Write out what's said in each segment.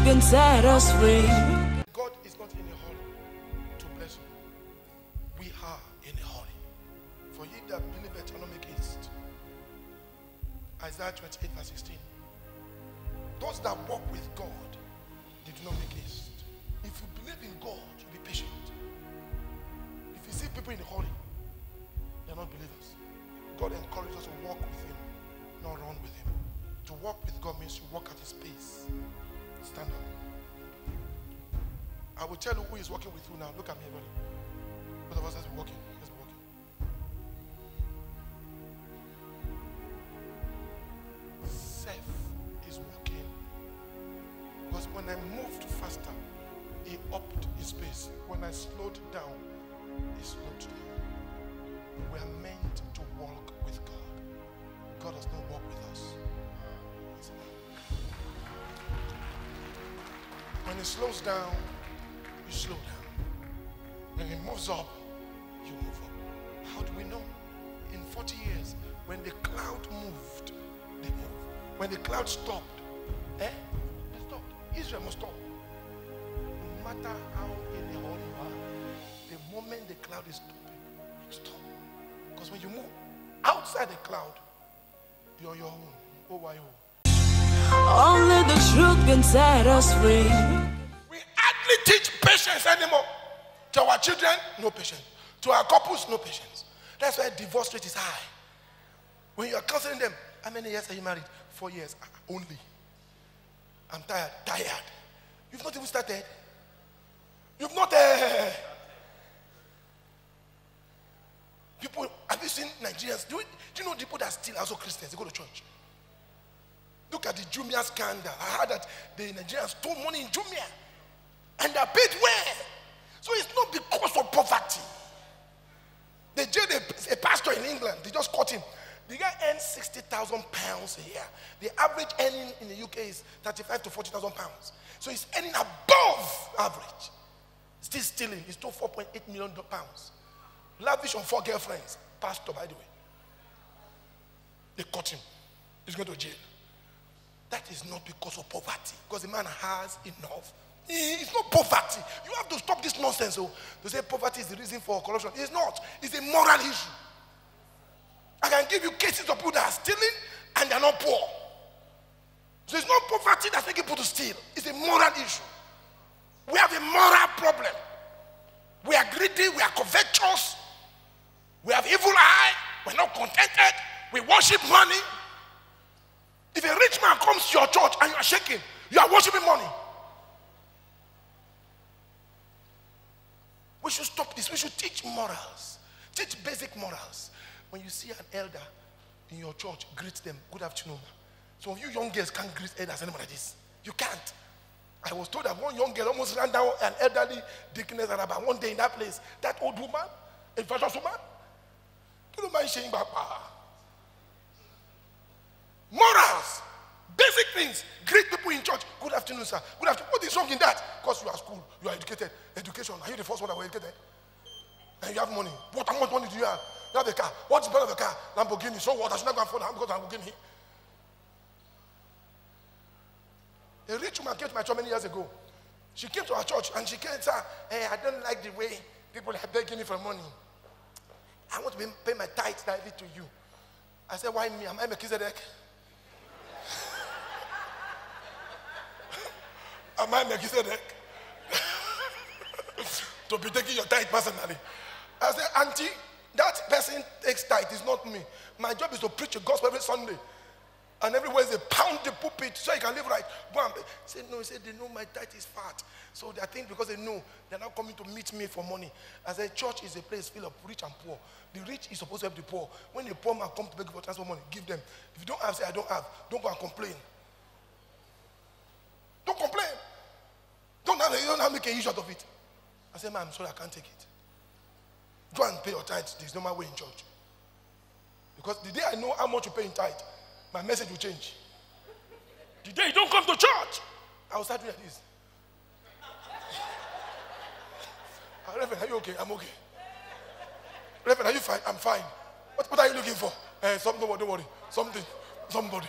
can set us free. God is not in a hurry to bless you. We are in a hurry. For ye that believe shall not make haste. Isaiah 28 verse 16. Those that walk with God, they do not make haste. If you believe in God, you be patient. If you see people in a hurry, they are not believers. God encourages us to walk with Him, not run with Him. To walk with God means you walk at His pace. Stand up. I will tell you who is walking with you now. Look at me, everybody. Both of us, let's be walking. Let's be walking. Seth is walking. Because when I moved faster, he upped his pace. When I slowed down, he slowed down. We are meant to walk with God. God does not walk with us. When he slows down, you slow down. When he moves up, you move up. How do we know? In 40 years, when the cloud moved, they moved. When the cloud stopped, they stopped. Israel must stop. No matter how in a hurry you are, the moment the cloud is stopping, stop. Because when you move outside the cloud, you're on your own. Oh, why you? Only the truth can set us free. We hardly teach patience anymore. To our children, no patience. To our couples, no patience. That's why divorce rate is high. When you are counseling them, how many years are you married? 4 years only. I'm tired. Tired. You've not even started. You've not. People, have you seen Nigerians? Do you know the people that still also Christians? They go to church. Look at the Jumia scandal. I heard that the Nigerians stole money in Jumia. And they're paid well. So it's not because of poverty. They jailed a pastor in England. They just caught him. The guy earns £60,000 a year. The average earning in the UK is 35 to 40,000 pounds. So he's earning above average. Still stealing. He stole 4.8 million pounds. Lavish on 4 girlfriends. Pastor, by the way. They caught him. He's going to jail. That is not because of poverty. Because the man has enough. It's not poverty. You have to stop this nonsense. So to say poverty is the reason for corruption. It's not. It's a moral issue. I can give you cases of people that are stealing and they're not poor. So it's not poverty that's making people to steal. It's a moral issue. We have a moral problem. We are greedy. We are covetous. We have evil eye. We're not contented. We worship money. If a rich man comes to your church and you are shaking, you are worshiping money. We should stop this. We should teach morals. Teach basic morals. When you see an elder in your church, greet them. Good afternoon. Some of you young girls can't greet elders anymore like this. You can't. I was told that one young girl almost ran down an elderly deaconess and about one day in that place. That old woman, a virtuous woman, you don't mind saying back. Morals, basic things. Greet people in church. Good afternoon, sir. Good afternoon. What is wrong in that? Because you are school, you are educated. Education. Are you the first one that was educated? And you have money. How much money do you have? You have a car. What's the brand of the car? Lamborghini. So what? I should not go and afford because Lamborghini. A rich woman came to my church many years ago. She came to our church and she came and said, hey, I don't like the way people are begging me for money. I want to pay my tithe directly to you. I said, why me? Am I Melchizedek? Am I Melchizedek? To be taking your tithe personally. I said, auntie, that person takes tithe. It's not me. My job is to preach the gospel every Sunday. And every Wednesday, pound the pulpit so you can live right. Go and say, no, he said, they know my tithe is fat. So they think because they know, they're not coming to meet me for money. I said, church is a place full of rich and poor. The rich is supposed to help the poor. When the poor man comes to beg for transfer money, give them. If you don't have, say, I don't have. Don't go and complain. Don't complain. You don't have to make a issue out of it. I said, man, I'm sorry, I can't take it. Go and pay your tithe. There's no more way in church. Because the day I know how much you pay in tithe, my message will change. The day you don't come to church, I will start doing this. Reverend, are you okay? I'm okay. Reverend, are you fine? I'm fine. What are you looking for? Something, don't worry. Somebody.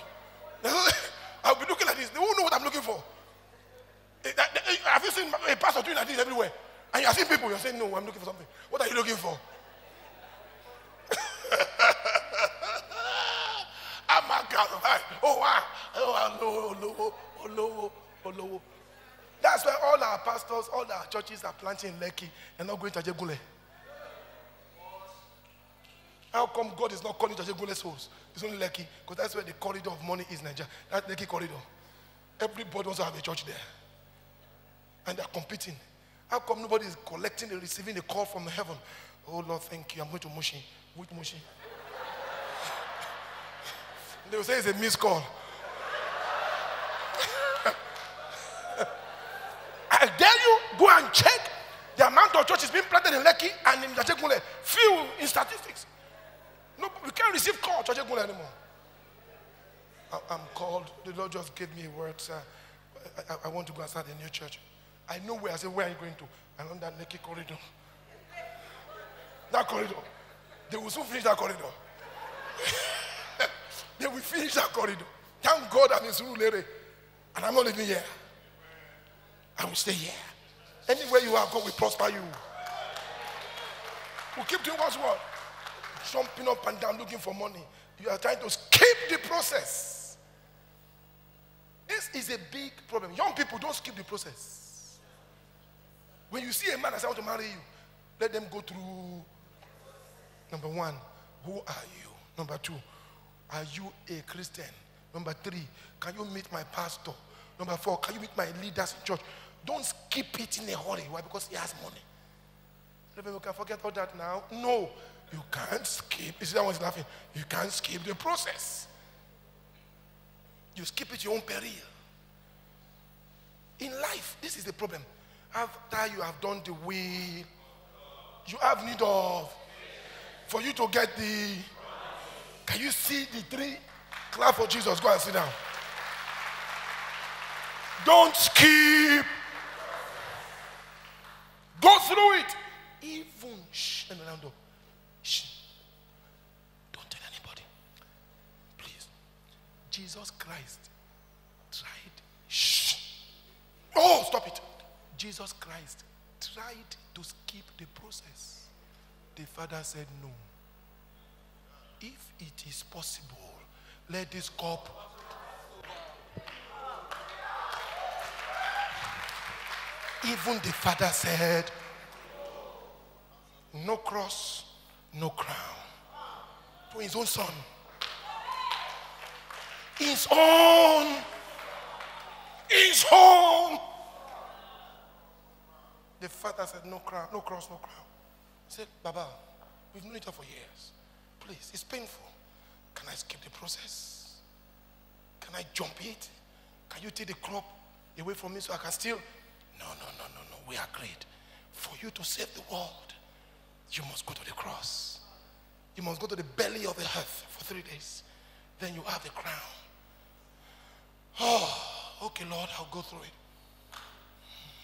I'll be looking like this. They won't know what I'm looking for. pastor doing like this everywhere. And you are seeing people, you're saying, no, I'm looking for something. What are you looking for? I'm a God. Oh, wow. Oh. That's why all our pastors, all our churches are planting in Lekki and not going to Ajegule. How come God is not calling Ajegule souls? It's only Lekki, because that's where the corridor of money is, Nigeria. That Lekki corridor. Everybody wants to have a church there. And they're competing. How come nobody is collecting and receiving a call from heaven? Oh Lord, thank you. I'm going to Mushi. Which Mushi? They will say it's a missed call. I dare you, go and check the amount of churches being planted in Lekki and in Ajegule. Few in statistics. No, we can't receive call to Ajegule anymore. I'm called. The Lord just gave me a word, sir. I want to go and start a new church. I know where. I said, where are you going to? I'm on that Lekki corridor. That corridor. They will soon finish that corridor. They will finish that corridor. Thank God I'm in Surulere. And I'm not living here. I will stay here. Anywhere you are, God will prosper you. We'll keep doing what's what? Jumping up and down looking for money. You are trying to skip the process. This is a big problem. Young people, don't skip the process. When you see a man and say, I want to marry you, let them go through. Number one, who are you? Number two, are you a Christian? Number three, can you meet my pastor? Number four, can you meet my leaders in church? Don't skip it in a hurry. Why? Because he has money. You can forget all that now. No, you can't skip. You see that one's laughing. You can't skip the process. You skip it your own peril. In life, this is the problem. After you have done the will, you have need of, for you to get the, can you see the three? Clap for Jesus. Go and sit down. Don't skip. Go through it. Even shh. Don't tell anybody. Please. Jesus Christ tried. Shh. Oh, stop it. Jesus Christ tried to skip the process. The Father said no. If it is possible, let this cup. Even the Father said, no cross, no crown. To his own son. His own. The Father said, no crown, no cross, no crown. He said, Baba, we've known each other for years. Please, it's painful. Can I skip the process? Can I jump it? Can you take the crop away from me so I can still? No. We agreed. For you to save the world, you must go to the cross. You must go to the belly of the earth for 3 days. Then you have the crown. Oh, okay, Lord, I'll go through it.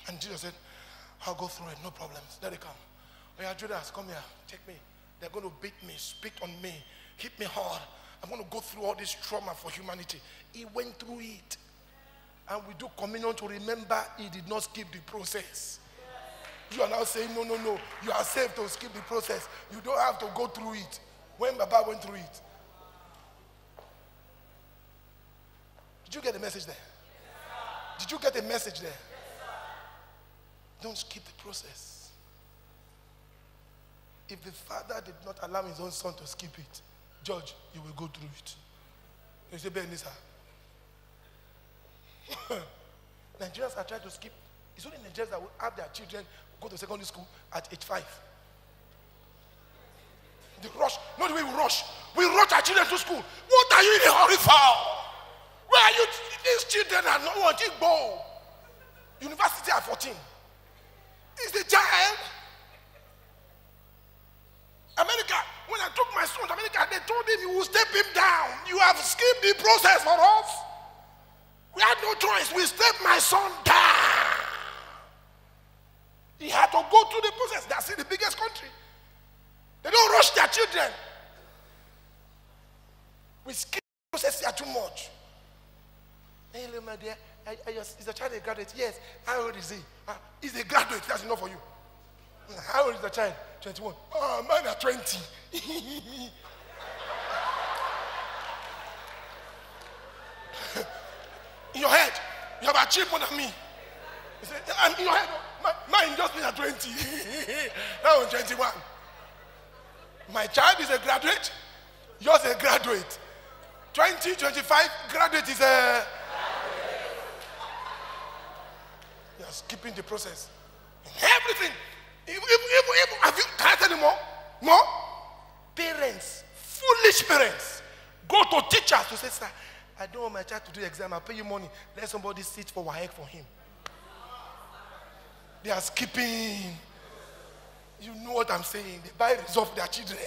And Jesus said, I'll go through it, no problems. Let it come. Oh yeah, Judas, come here, take me. They're going to beat me, spit on me, hit me hard. I'm going to go through all this trauma for humanity. He went through it. And we do communion to remember he did not skip the process. You are now saying, no. You are safe to skip the process. You don't have to go through it. When Baba went through it. Did you get the message there? Did you get the message there? Don't skip the process. If the Father did not allow his own son to skip it, George, you will go through it. You say, Ben Lisa. Nigerians are trying to skip. It's only Nigerians that will have their children go to secondary school at age 5. The rush. Not the way we rush. We rush our children to school. What are you in a hurry for? Where are you? These children are not wanting to go. University at 14. Is the child. America, when I took my son to America, they told him you will step him down. You have skipped the process for us. We had no choice. We stepped my son down. He had to go through the process. That's in the biggest country. They don't rush their children. We skip the process here too much. Hello, my dear. Is the child a graduate? Yes. How old is he? He's a graduate. That's enough for you. How old is the child? 21. Oh, mine are 20. In your head, you have achieved more than me. You say, in your head, mine just been at 20. Now I'm 21. My child is a graduate. Yours is a graduate. 20, 25, graduate is a... You're skipping the process. Everything. Have you tried anymore? More? Parents, foolish parents, go to teachers to say, sir, I don't want my child to do the exam. I'll pay you money. Let somebody sit for WAEC for him. They are skipping. You know what I'm saying. They buy results for their children.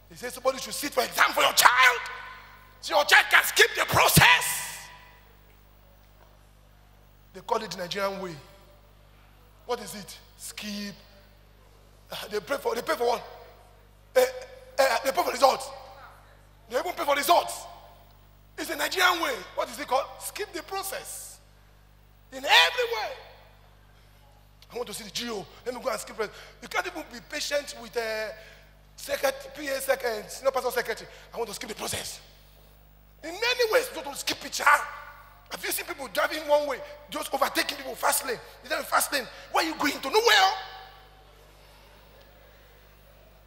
They say somebody should sit for exam for your child, so your child can skip the process. They call it the Nigerian way. What is it? Skip. They pay for what? They pay for results. They even pay for results. It's the Nigerian way. What is it called? Skip the process. In every way. I want to see the GO. Let me go and skip it. You can't even be patient with PA secretary, senior pastor secretary. I want to skip the process. In many ways, you don't skip it. Have you seen people driving one way, just overtaking people fast lane? Is that fast lane? Where are you going to? Nowhere.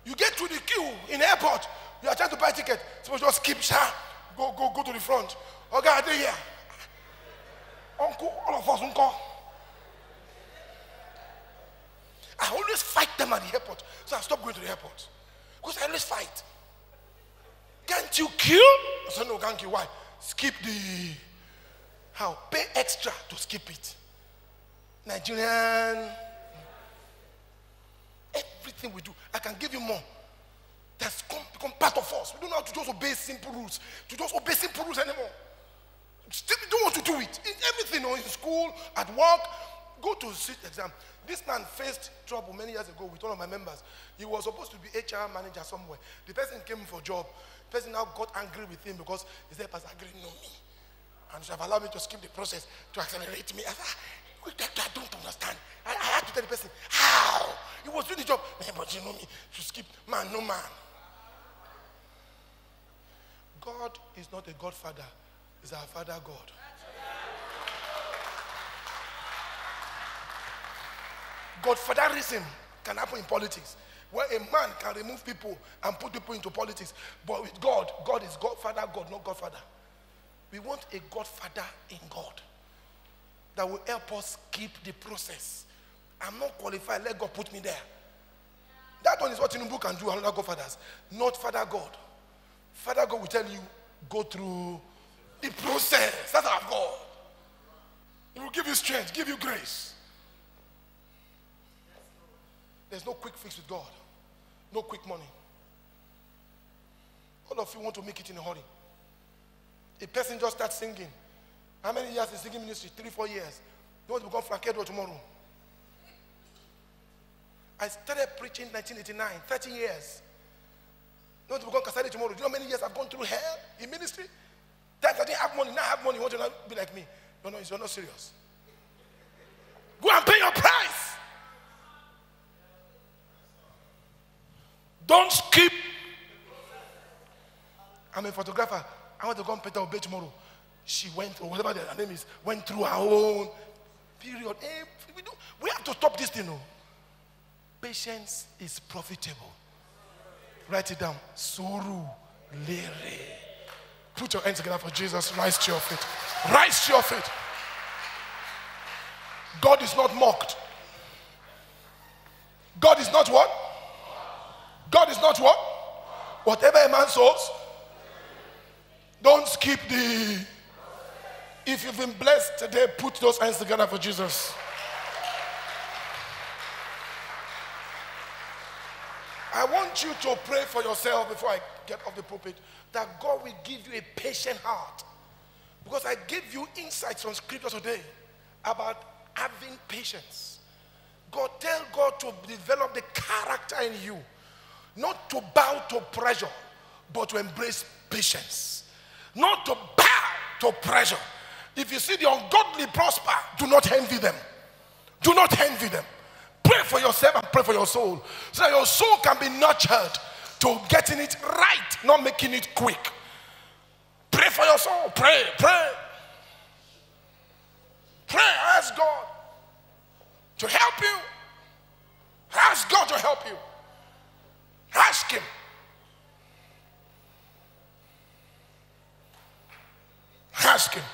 You get to the queue in the airport. You are trying to buy a ticket. So just skip, go to the front. Okay, I did here. Uncle, all of us, uncle. I always fight them at the airport. So I stop going to the airport. Because I always fight. Can't you queue? I said, no, can't you. Why? Skip the... How? Pay extra to skip it. Nigerian... Everything we do, I can give you more. That's become part of us. We don't know how to just obey simple rules. To just obey simple rules anymore. Still, we don't want to do it. In everything, in school, at work, go to sit exam. This man faced trouble many years ago with one of my members. He was supposed to be HR manager somewhere. The person came for a job. The person now got angry with him because he said, Pastor Agri know me. And should have allowed me to skip the process to accelerate me. I don't understand. I had to tell the person, how? He was doing the job. Man, but you know me, to skip. Man, no man. God is not a godfather. He's our Father God. Godfatherism can happen in politics, where a man can remove people and put people into politics. But with God, God is Godfather God, not Godfather. We want a Godfather in God that will help us keep the process. I'm not qualified. Let God put me there. That one is what Tinubu can do, another Godfathers. Not Father God. Father God will tell you, go through the process. That's our God. He will give you strength, give you grace. There's no quick fix with God. No quick money. All of you want to make it in a hurry. A person just starts singing. How many years in singing ministry? 3-4 years. You want to become Frank Edward tomorrow. I started preaching in 1989, 30 years. You want to become Kasadi tomorrow. Do you know how many years I've gone through hell in ministry? Times I didn't have money, now I have money. You want to be like me? No, you're not serious. Go and pay your price. Don't skip. I'm a photographer. I want to go and Peter Obey tomorrow. She went, or whatever her name is, went through her own period. We have to stop this thing. Patience is profitable. Write it down. Suru lere. Put your hands together for Jesus. Rise to your feet. Rise to your feet. God is not mocked. God is not what? God is not what? Whatever a man sows, don't skip the... If you've been blessed today, put those hands together for Jesus. I want you to pray for yourself before I get off the pulpit, that God will give you a patient heart. Because I gave you insights from scripture today about having patience. Tell God to develop the character in you. Not to bow to pressure, but to embrace patience. not to bow to pressure. If you see the ungodly prosper, do not envy them. Do not envy them. Pray for yourself and pray for your soul, so that your soul can be nurtured to getting it right, not making it quick. Pray for your soul. Pray, pray. Pray, ask God to help you. Ask God to help you. Ask Him. Ask Him.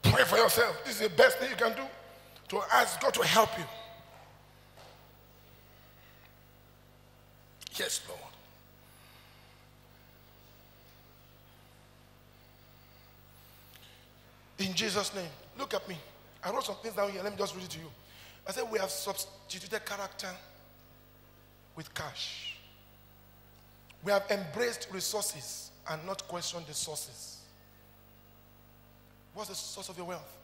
Pray for yourself. This is the best thing you can do, to ask God to help you. Yes, Lord. In Jesus' name. Look at me. I wrote some things down here. Let me just read it to you. I said we have substituted character with cash. We have embraced resources and not questioned the sources. What's the source of your wealth?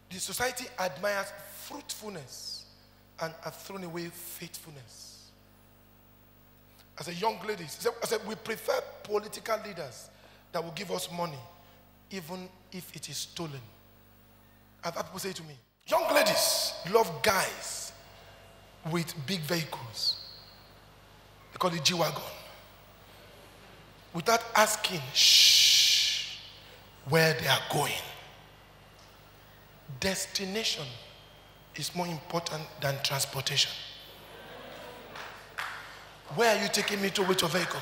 The society admires fruitfulness and has thrown away faithfulness. As a young lady, I said we prefer political leaders that will give us money, even if it is stolen. I've had people say to me, young ladies love guys with big vehicles. They call it G-Wagon. Without asking, where they are going. Destination is more important than transportation. Where are you taking me to with your vehicle?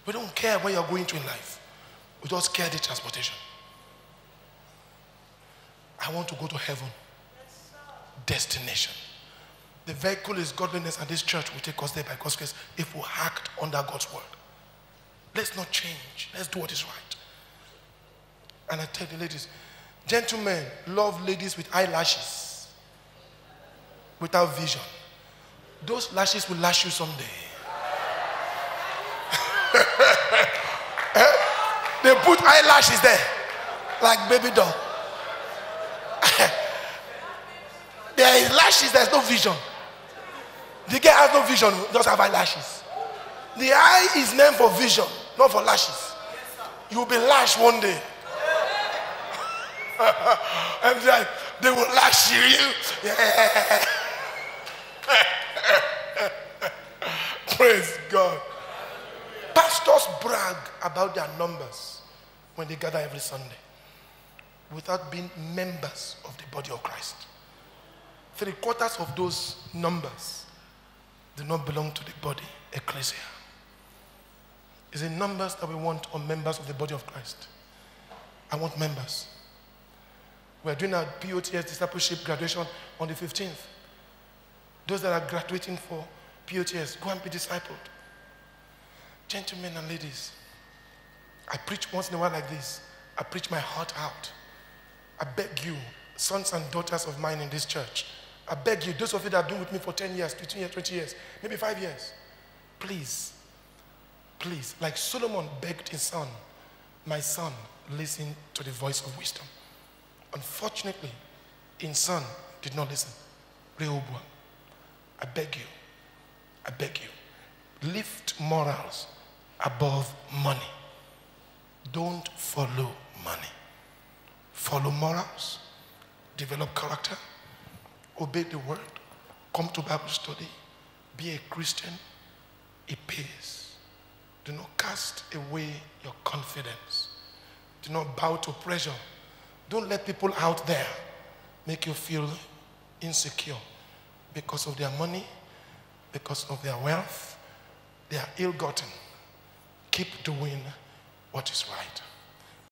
We don't care where you're going to in life. We just care the transportation. I want to go to heaven. Destination. The vehicle is godliness, and this church will take us there by God's grace if we act under God's word. Let's not change. Let's do what is right. And I tell the ladies, gentlemen love ladies with eyelashes, without vision. Those lashes will lash you someday. They put eyelashes there, like baby doll. There is lashes, there's no vision. The girl has no vision, just have eyelashes. The eye is meant for vision, not for lashes. You will be lashed one day. And like, they will lash you. Yeah. Praise God. Pastors brag about their numbers when they gather every Sunday without being members of the body of Christ. 3/4 of those numbers do not belong to the body, ecclesia. Is it numbers that we want, or members of the body of Christ? I want members. We're doing our POTS discipleship graduation on the 15th. Those that are graduating for POTS, go and be discipled. Gentlemen and ladies, I preach once in a while like this. I preach my heart out. I beg you, sons and daughters of mine in this church, I beg you, those of you that have been with me for 10 years, 15 years, 20 years, maybe 5 years, please, like Solomon begged his son, my son, listen to the voice of wisdom. Unfortunately, his son did not listen. Rehoboam, I beg you, lift morals above money. Don't follow money. Follow morals, develop character, obey the word, come to Bible study, be a Christian. It pays. Do not cast away your confidence. Do not bow to pressure. Don't let people out there make you feel insecure because of their money, because of their wealth. They are ill-gotten. Keep doing what is right.